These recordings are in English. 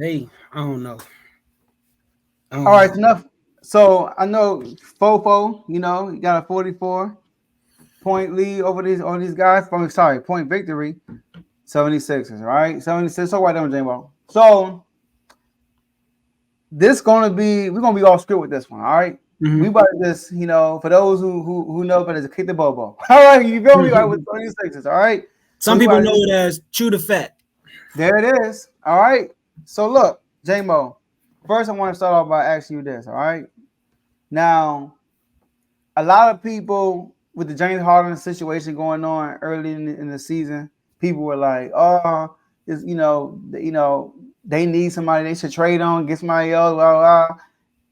I don't know. I All don't right, know. enough. So I know Fofo, you got a 44-point lead over these guys. Point victory, 76ers, right? 76. So right down, J-Mo. So we're gonna be all script with this one, all right? We Mm-hmm. about to just, for those who know better, to kick the bobo. All right, you feel me? Right with 76ers, all right? So Some we people about know to it as chew the fat. there it is. All right. So look, J-Mo, first I want to start off by asking you this, all right? Now, a lot of people with the James Harden situation going on early in the season, people were like, "Oh, it's, they need somebody they should trade on, get somebody else, blah, blah, blah."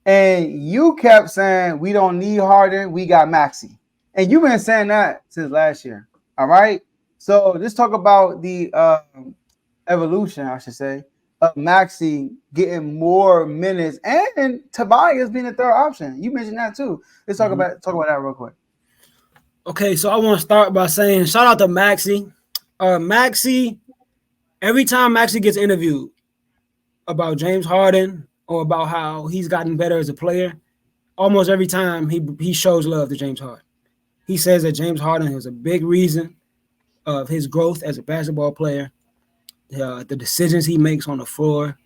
And you kept saying we don't need Harden, we got Maxey, and you've been saying that since last year. All right. So let's talk about the evolution, I should say, of Maxey getting more minutes and Tobias being the third option. You mentioned that too. Let's Mhm. talk about that real quick. Okay, so I want to start by saying shout out to Maxey. Maxey, every time Maxey gets interviewed about James Harden or about how he's gotten better as a player, almost every time he shows love to James Harden. He says that James Harden was a big reason of his growth as a basketball player, the decisions he makes on the floor.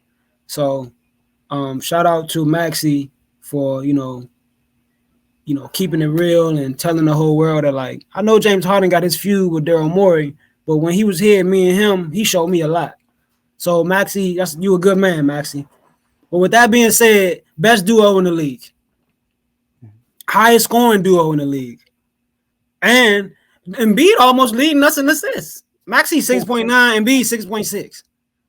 So shout out to Maxey for keeping it real and telling the whole world that, like, I know James Harden got his feud with Daryl Morey, but when he was here, me and him, he showed me a lot. So Maxey, you a good man, Maxey. But with that being said, best duo in the league, highest scoring duo in the league, and Embiid almost leading us in assists. Maxey 6.9, Embiid 6.6.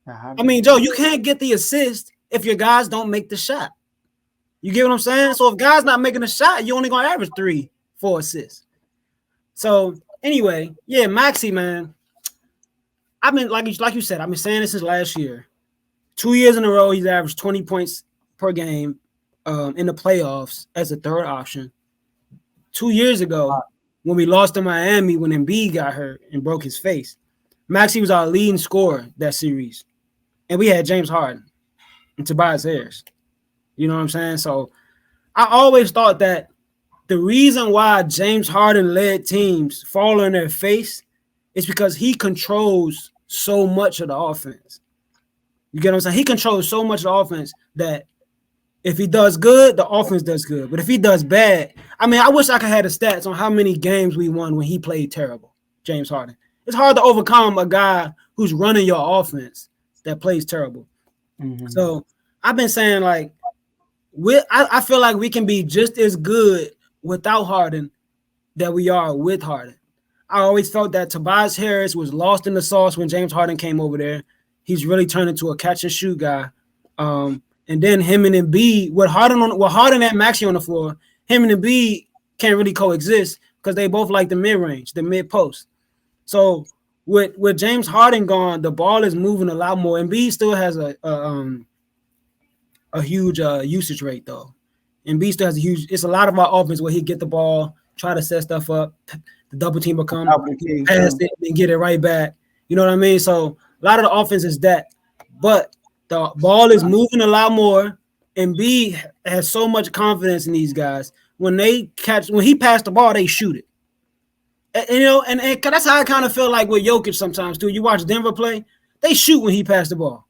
I mean, Joe, you can't get the assist if your guys don't make the shot. You get what I'm saying? So if guys not making a shot, you only gonna average 3-4 assists. So anyway, yeah, Maxey, man. I've been like you said, I've been saying this since last year. 2 years in a row, he's averaged 20 points per game in the playoffs as a third option. 2 years ago, when we lost to Miami, when Embiid got hurt and broke his face, Maxey was our leading scorer that series, and we had James Harden and Tobias Harris. You know what I'm saying? So I always thought that the reason why James Harden led teams fall on their face is because he controls so much of the offense. You get what I'm saying? He controls so much of the offense that if he does good, the offense does good. But if he does bad, I mean, I wish I could have the stats on how many games we won when he played terrible, James Harden. It's hard to overcome a guy who's running your offense that plays terrible. Mm-hmm. So I've been saying, like, I feel like we can be just as good without Harden that we are with Harden. I always felt that Tobias Harris was lost in the sauce when James Harden came over there. He's really turned into a catch and shoot guy. And then him and Embiid, with Harden and Maxey on the floor, him and Embiid can't really coexist because they both like the mid range, the mid post. So with James Harden gone, the ball is moving a lot more. Embiid still has a huge usage rate though. Embiid still has a huge. It's a lot of our offense where he get the ball, try to set stuff up, the double team will come, pass it, and get it right back. You know what I mean? So a lot of the offense is that, but the ball is moving a lot more. Embiid has so much confidence in these guys. When he passed the ball, they shoot it. And that's how I kind of feel like with Jokic sometimes too. You watch Denver play, they shoot when he passed the ball.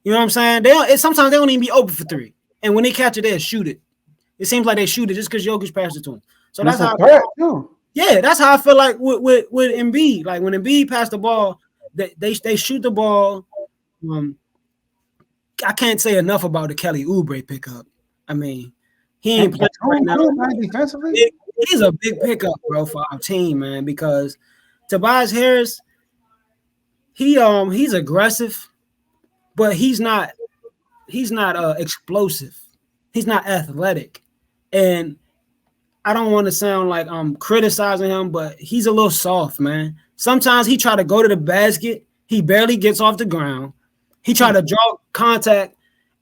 You know what I'm saying? Sometimes they don't even be open for three, and when they catch it, they'll shoot it. It seems like they shoot it just because Jokic passed it to him. So that's how. Yeah, that's how I feel like with Embiid. Like when Embiid passed the ball, they shoot the ball. I can't say enough about the Kelly Oubre pickup. I mean, he ain't playing right now. He's a big pickup, bro, for our team, man. Because Tobias Harris, he's aggressive, but he's not explosive. He's not athletic, and I don't want to sound like I'm criticizing him, but he's a little soft, man. Sometimes he try to go to the basket, he barely gets off the ground. He try to draw contact,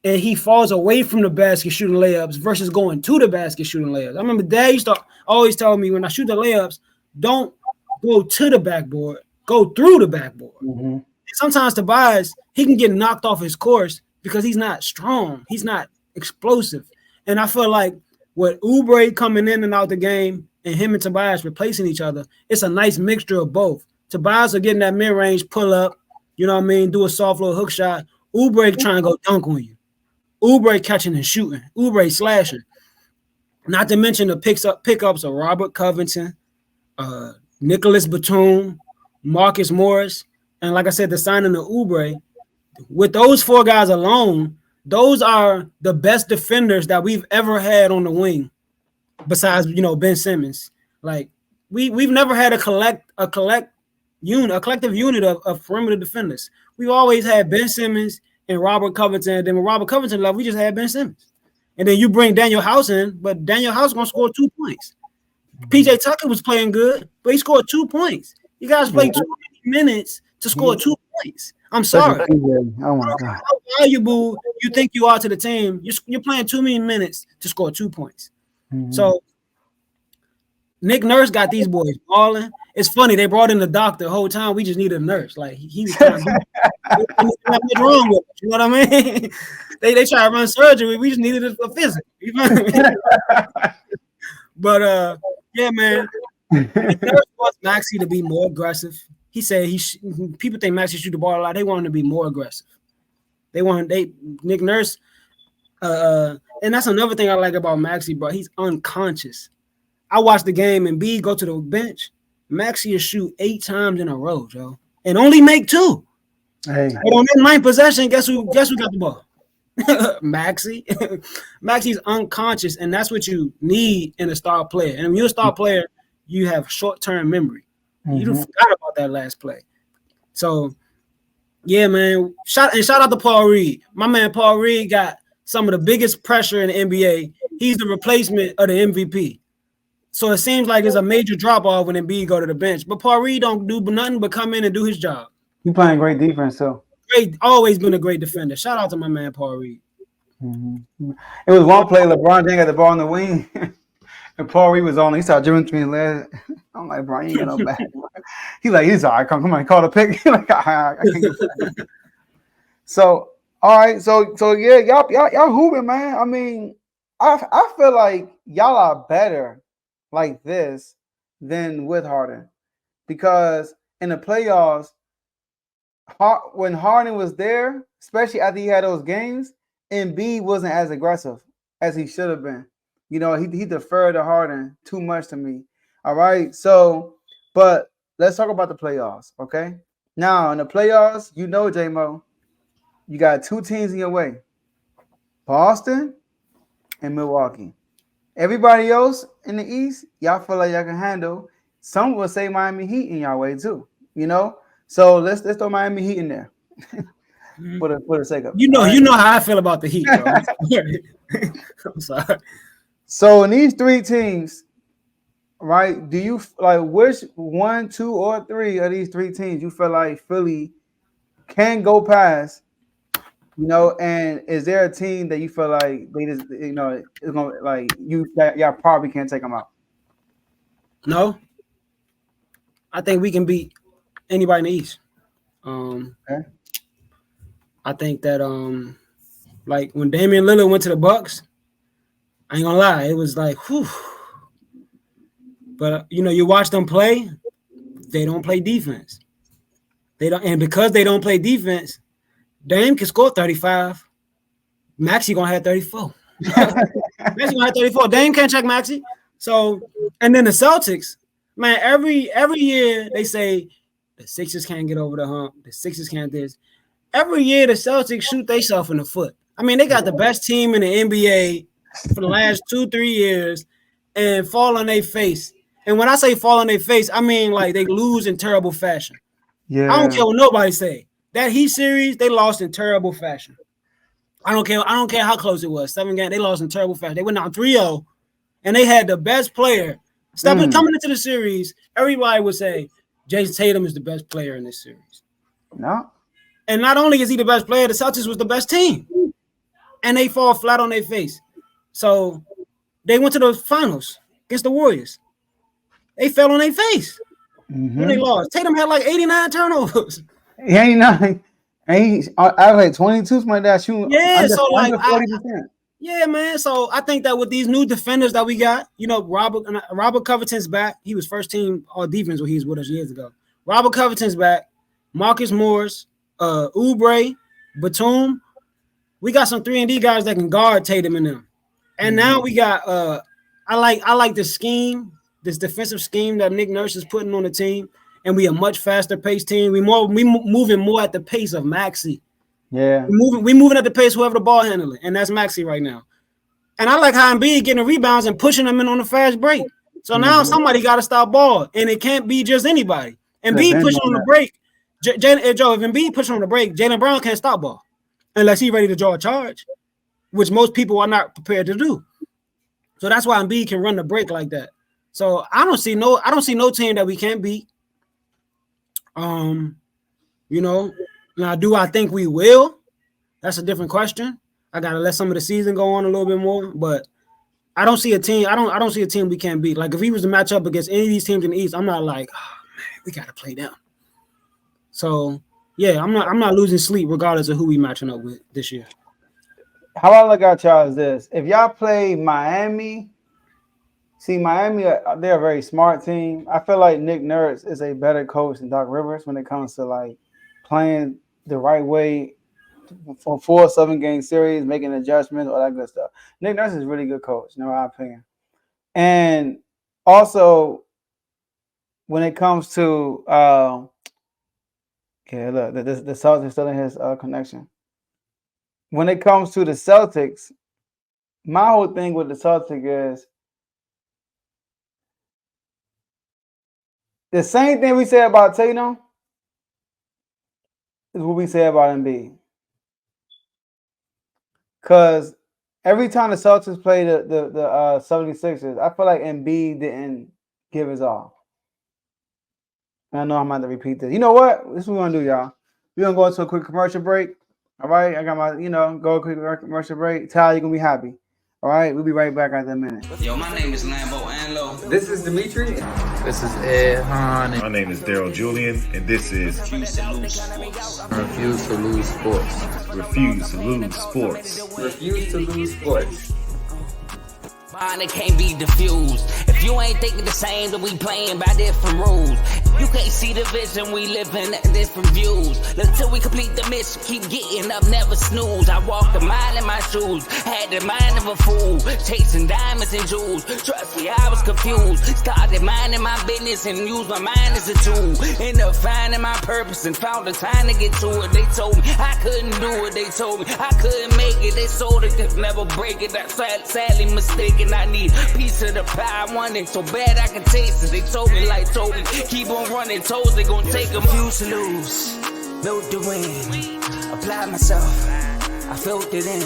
and he falls away from the basket shooting layups versus going to the basket shooting layups. I remember Dad used to always tell me when I shoot the layups, don't go to the backboard, go through the backboard. Mm-hmm. Sometimes Tobias, he can get knocked off his course because he's not strong. He's not explosive. And I feel like with Oubre coming in and out the game and him and Tobias replacing each other, it's a nice mixture of both. Tobias are getting that mid-range pull-up, you know what I mean, do a soft little hook shot. Oubre trying to go dunk on you. Oubre catching and shooting. Oubre slashing. Not to mention the pickups of Robert Covington, Nicholas Batum, Marcus Morris, and like I said, the signing of Oubre. With those 4 guys alone, those are the best defenders that we've ever had on the wing, besides Ben Simmons. Like we've never had a collective unit of perimeter defenders. We've always had Ben Simmons and Robert Covington. And then when Robert Covington left, we just had Ben Simmons. And then you bring Daniel House in, but Daniel House gonna score 2 points. PJ Tucker was playing good, but he scored 2 points. You guys played 20 minutes to score 2 points. I'm sorry. Oh my God. How valuable you think you are to the team? You're playing too many minutes to score 2 points. So Nick Nurse got these boys balling. It's funny, they brought in the doctor the whole time. We just needed a nurse. Like he was trying to what's wrong with it, you know what I mean? They try to run surgery. We just needed a physical. You know what I mean? But yeah, man. Nick Nurse wants Maxey to be more aggressive. He said people think Maxey shoot the ball a lot. They want him to be more aggressive. Nick Nurse, and that's another thing I like about Maxey, bro. He's unconscious. I watched the game and Embiid go to the bench. Maxey will shoot 8 times in a row, Joe, and only make 2. Hey. But on that 9th possession, guess who got the ball? Maxey. Maxey's unconscious, and that's what you need in a star player. And when you're a star player, you have short-term memory. You forgot about that last play. So, yeah, man. Shout out to Paul Reed. My man Paul Reed got some of the biggest pressure in the NBA. He's the replacement of the MVP. So it seems like there's a major drop-off when Embiid go to the bench. But Paul Reed don't do nothing but come in and do his job. He playing great defense, so. Always been a great defender. Shout out to my man Paul Reed. It was one play, LeBron James got the ball on the wing. And Paul Reed was on. He started dribbling to me last. I'm like, bro, you ain't got no back. He's all right. Come on, call the pick. Like, I can't get back. So, all right. So yeah, y'all hooping, man. I mean, I feel like y'all are better like this than with Harden, because in the playoffs, when Harden was there, especially after he had those games, Embiid wasn't as aggressive as he should have been. He deferred to Harden too much to me. All right. So, but let's talk about the playoffs. Okay. Now in the playoffs, J-Mo, you got 2 teams in your way, Boston and Milwaukee. Everybody else in the East, y'all feel like y'all can handle. Some will say Miami Heat in y'all way too. So let's throw Miami Heat in there. For the sake of you know how I feel about the Heat, bro. I'm sorry. So in these 3 teams, right? Do you like which 1, 2, or 3 of these 3 teams you feel like Philly can go past? And is there a team that you feel like they just it's gonna like y'all probably can't take them out? No, I think we can beat anybody in the East. Okay. I think that like when Damian Lillard went to the Bucks, I ain't gonna lie, it was like, whew. But you watch them play, they don't play defense. And because they don't play defense, Dame can score 35. Maxey gonna have 34. Maxey gonna have 34. Dame can't check Maxey. So, and then the Celtics, man, every year they say the Sixers can't get over the hump. The Sixers can't this. Every year the Celtics shoot themselves in the foot. I mean, they got the best team in the NBA for the last 2-3 years and fall on their face. And when I say fall on their face, I mean like they lose in terrible fashion. Yeah. I don't care what nobody say. That Heat series, they lost in terrible fashion. I don't care how close it was. 7 games, they lost in terrible fashion. They went down 3-0, and they had the best player. Coming into the series, everybody would say Jason Tatum is the best player in this series. No. And not only is he the best player, the Celtics was the best team. And they fall flat on their face. So they went to the finals against the Warriors. They fell on their face when they lost. Tatum had like 89 turnovers. 89. And he averaged 22, something like that, shooting Yeah, so like under 40%. yeah, man. So I think that with these new defenders that we got, Robert Covington's back. He was first team all defense when he was with us years ago. Robert Covington's back. Marcus Morris, Oubre, Batum. We got some 3-and-D guys that can guard Tatum and them. And now we got I like the scheme, this defensive scheme that Nick Nurse is putting on the team, and we a much faster paced team. We moving more at the pace of Maxey. Yeah, We moving at the pace whoever the ball handling, and that's Maxey right now. And I like how Embiid getting the rebounds and pushing them in on the fast break. So now somebody got to stop ball, and it can't be just anybody. Embiid pushing on the break. Joe, if Embiid pushing on the break, Jaylen Brown can't stop ball unless he's ready to draw a charge, which most people are not prepared to do. So that's why Embiid can run the break like that. So I don't see no team that we can't beat. Now, do I think we will? That's a different question. I gotta let some of the season go on a little bit more, but I don't see a team. I don't see a team we can't beat. Like if he was to match up against any of these teams in the East, I'm not like, oh, man, we gotta play them. So yeah, I'm not losing sleep regardless of who we matching up with this year. How I look at y'all is this: if y'all play Miami, Miami, they're a very smart team. I feel like Nick Nurse is a better coach than Doc Rivers when it comes to like playing the right way for 4 7-game series, making adjustments, all that good stuff. Nick Nurse is a really good coach, in my opinion. And also, when it comes to look, the Celtics are still in his connection. When it comes to the Celtics, my whole thing with the Celtics is the same thing we said about Tatum is what we say about Embiid. Because every time the Celtics play the 76ers, I feel like Embiid didn't give his all. And I know I'm going to repeat this. You know what? This is what we're going to do, y'all. We're going to go into a quick commercial break. All right? I got my, go a quick commercial break. Ty, you're going to be happy. All right? We'll be right back after a minute. Yo, my name is Lambo Anlo. This is Dimitri. This is Ed Han. My name is Daryl Julian, and this is Refuse to lose sports. Refuse to lose sports. Refuse to Lose Sports. Refuse to lose sports. Mine, it can't be diffused. If you ain't thinking the same, then we playing by different rules. You can't see the vision, we living at different views. Until we complete the mission, keep getting up, never snooze. I walked a mile in my shoes, had the mind of a fool, chasing diamonds and jewels. Trust me, I was confused. Started minding my business and used my mind as a tool. Ended up finding my purpose and found the time to get to it. They told me I couldn't do it. They told me I couldn't make it. They sold it, could never break it. That's sadly mistaken. I need a piece of the pie. I want it so bad I can taste it. They told me, keep on running toes. They gon' take them. Refuse to lose, built to win. Apply myself, I felt it in.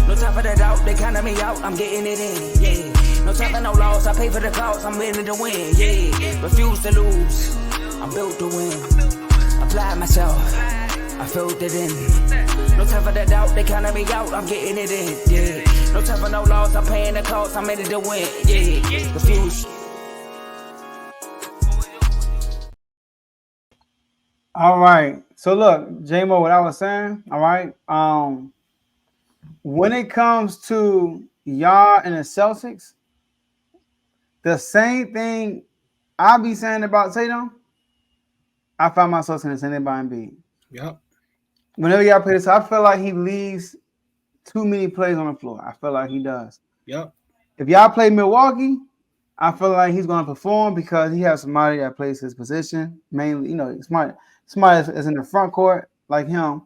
No time for the doubt, they counted me out. I'm getting it in, yeah. No time for no loss, I pay for the cost. I'm winning to win, yeah. Refuse to lose, I'm built to win. Apply myself, I felt it in. No time for the doubt, they counted me out. I'm getting it in, yeah. No time for no loss, I'm paying the cost, I'm ready to win, yeah. Refuse. All right. So look, J-Mo, what I was saying, all right. When it comes to y'all and the Celtics, the same thing I be saying about Tatum, I find myself saying the same thing about Embiid. Yep. Whenever y'all play this, I feel like he leaves too many plays on the floor. I feel like he does. Yep. If y'all play Milwaukee, I feel like he's going to perform because he has somebody that plays his position. Mainly, somebody that's in the front court like him,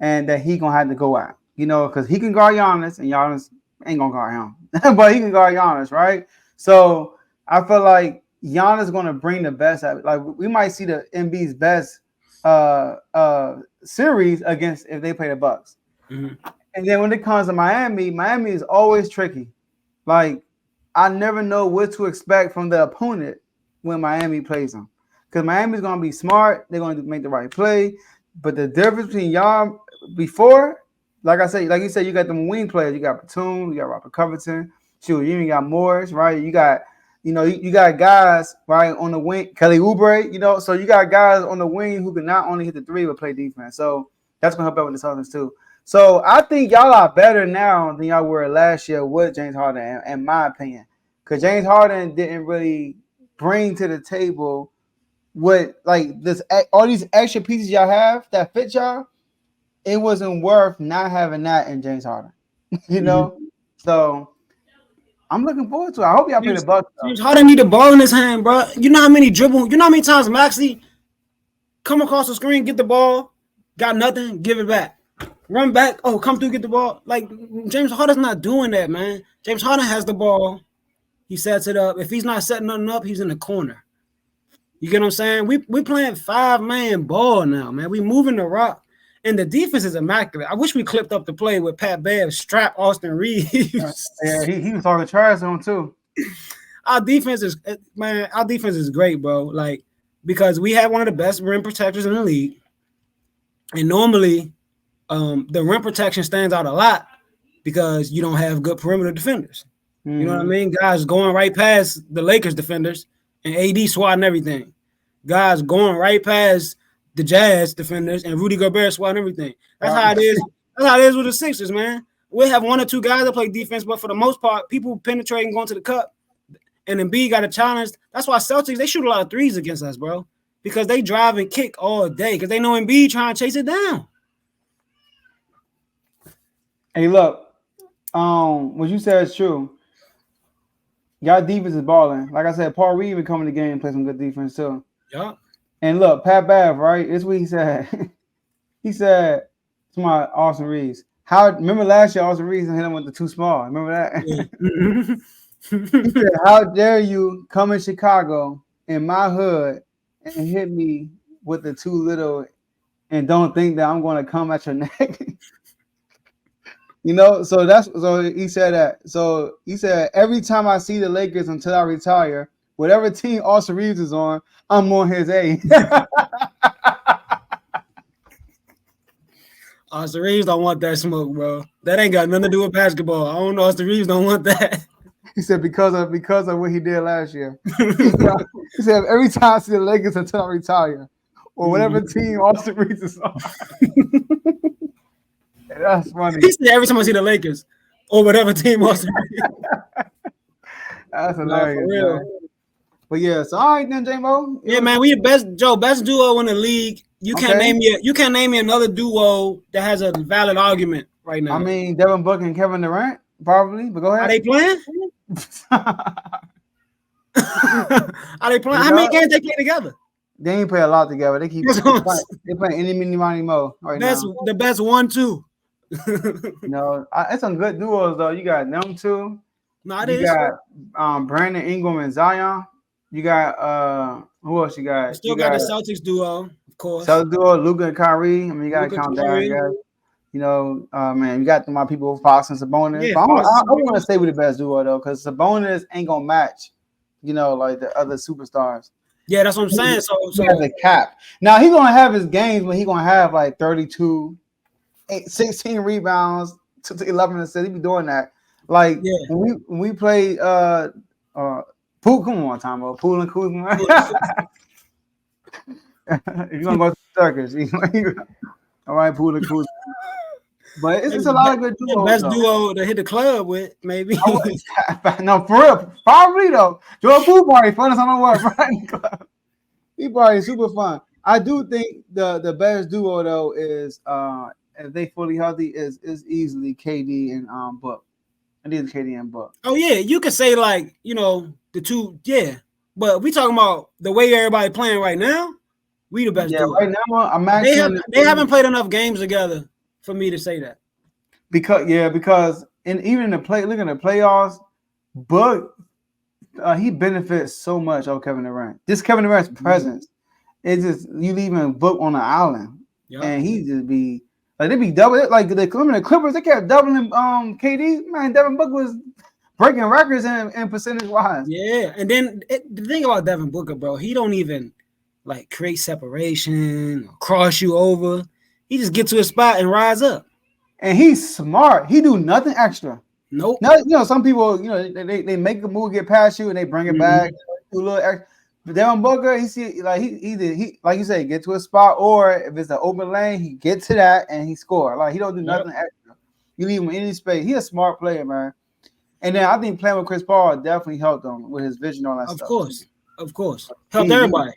and that he going to have to go out. Because he can guard Giannis, and Giannis ain't going to guard him. But he can guard Giannis, right? So I feel like Giannis is going to bring the best out. Like, we might see the Embiid's best series against if they play the Bucks. Mm-hmm. And then when it comes to Miami is always tricky. Like, I never know what to expect from the opponent when Miami plays them. Because Miami's going to be smart. They're going to make the right play. But the difference between y'all before, like you said, you got them wing players. You got Batum, you got Robert Covington. Shoot, you even got Morris, right? You got, you got guys, right, on the wing. Kelly Oubre, so you got guys on the wing who can not only hit the three but play defense. So That's gonna help out with the Celtics too. So I think y'all are better now than y'all were last year with James Harden, in my opinion. Because James Harden didn't really bring to the table what like this all these extra pieces y'all have that fit y'all. It wasn't worth not having that in James Harden. You know? So I'm looking forward to it. I hope y'all play the Bucks. James Harden need the ball in his hand, bro. You know how many times Maxey come across the screen, get the ball, got nothing, give it back. Run back, come through, get the ball. Like, James Harden's not doing that, man. James Harden has the ball. He sets it up. If he's not setting nothing up, he's in the corner. You get what I'm saying? We playing 5-man ball now, man. We moving the rock. And the defense is immaculate. I wish we clipped up the play with Pat Bev strap Austin Reeves. Yeah, he was talking trash on him too. Our defense is great, bro. Like, because we have one of the best rim protectors in the league. And normally the rim protection stands out a lot because you don't have good perimeter defenders. You know what I mean? Guys going right past the Lakers defenders and AD swatting everything. Guys going right past the Jazz defenders and Rudy Gobert swatting everything. That's how it is. That's how it is with the Sixers, man. We have one or two guys that play defense, but for the most part, people penetrating, going to the cup, and Embiid got a challenge. That's why Celtics, they shoot a lot of threes against us, bro, because they drive and kick all day because they know Embiid trying to chase it down. Hey, look, what you said is true. Y'all defense is balling. Like I said, Paul Reed even come in the game and play some good defense too. Yeah. And look, Pat Bev, right? This is what he said. He said to my Austin Reeves, remember last year Austin Reeves hit him with the too small. Remember that? Yeah. He said, how dare you come in Chicago in my hood and hit me with the too little and don't think that I'm going to come at your neck. You know, so he said that. So he said, every time I see the Lakers until I retire, whatever team Austin Reeves is on, I'm on his A. Austin Reeves don't want that smoke, bro. That ain't got nothing to do with basketball. I don't know. Austin Reeves don't want that. He said because of what he did last year. He said every time I see the Lakers until I retire, or whatever team Austin Reeves is on. That's funny. He said every time I see the Lakers or whatever team Austin Reeves. That's hilarious. Man. But yeah, so all right then, J-Mo. Yeah, man, we the best duo in the league. You can't name me another duo that has a valid argument right now. I mean, Devin Booker and Kevin Durant, probably. But go ahead. Are they playing? Are they playing? How many games they play together? They ain't play a lot together. They playing any mini money mo right That's now. The best 1-2. It's some good duos though. You got them two. No, you got Brandon Ingram and Zion. You got who else you got? Still got the Celtics duo, of course. Celtics duo, Luka and Kyrie. I mean, you got to count down, guys. You know, man, you got my people Fox and Sabonis. Yeah, but I want to stay with the best duo though, because Sabonis ain't gonna match, you know, like the other superstars. Yeah, that's what I'm saying. So he has a cap. Now he's gonna have his games when he's gonna have like 32, 16 rebounds to 11 assists. He be doing that. Like when we play Pool, come on, Tomo. Pool and Kuzma. If you're gonna go to the circus, all right, Pool and Kuzma. But it's a lot of good duos. Best duo to hit the club with, maybe. No, for real, probably though. Joe Pool party, funnest on the world, right? Club. He party super fun. I do think the best duo though is if they fully healthy is easily KD and Book. I need KD and Book. Oh yeah, you could say like, you know, the two, yeah. But we talking about the way everybody playing right now. We the best duo. Right now I'm actually they haven't played enough games together for me to say that. Because even in the looking at the playoffs, Book he benefits so much of Kevin Durant. Just Kevin Durant's presence. It's just you leaving Book on the island, and he just be like they be double like the Clippers. They kept doubling KD. Man, Devin Booker was breaking records in percentage wise. Yeah, and then the thing about Devin Booker, bro, he don't even like create separation or cross you over. He just get to a spot and rise up. And he's smart. He do nothing extra. Nope. Now, you know, some people, you know, they make a move, get past you, and they bring it back. Do a little extra. Devin Booker, he like you say, get to a spot, or if it's an open lane, he get to that and he score. Like he don't do nothing extra. You leave him in any space. He's a smart player, man. And then I think playing with Chris Paul definitely helped him with his vision on that stuff. Of course. Helped everybody.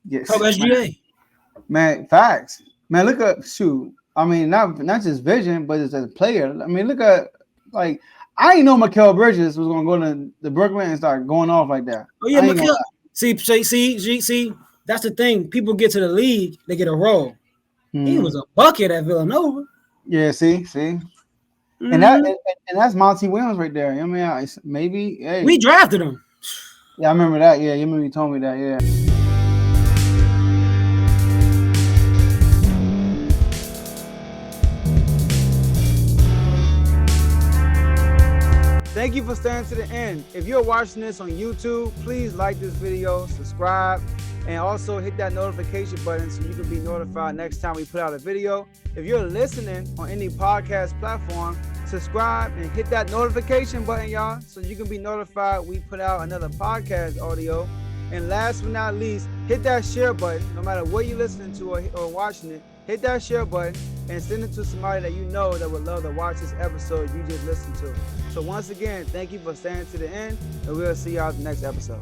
Yes. Help SGA. Man, facts. Man, look at shoot. I mean, not just vision, but as a player. I mean, look at like I didn't know Mikal Bridges was gonna go to the Brooklyn and start going off like that. Oh yeah, Mikal. See, that's the thing. People get to the league, they get a role. He was a bucket at Villanova. Yeah, see, and that's Monty Williams right there. I mean, maybe we drafted him. Yeah, I remember that. Yeah, you remember you told me that. Yeah. Thank you for staying to the end. If you're watching this on YouTube, please like this video, subscribe, and also hit that notification button so you can be notified next time we put out a video. If you're listening on any podcast platform, subscribe and hit that notification button, y'all, so you can be notified we put out another podcast audio. And last but not least, hit that share button. No matter what you're listening to or watching it, hit that share button and send it to somebody that you know that would love to watch this episode you just listened to. So once again, thank you for staying to the end, and we'll see y'all at the next episode.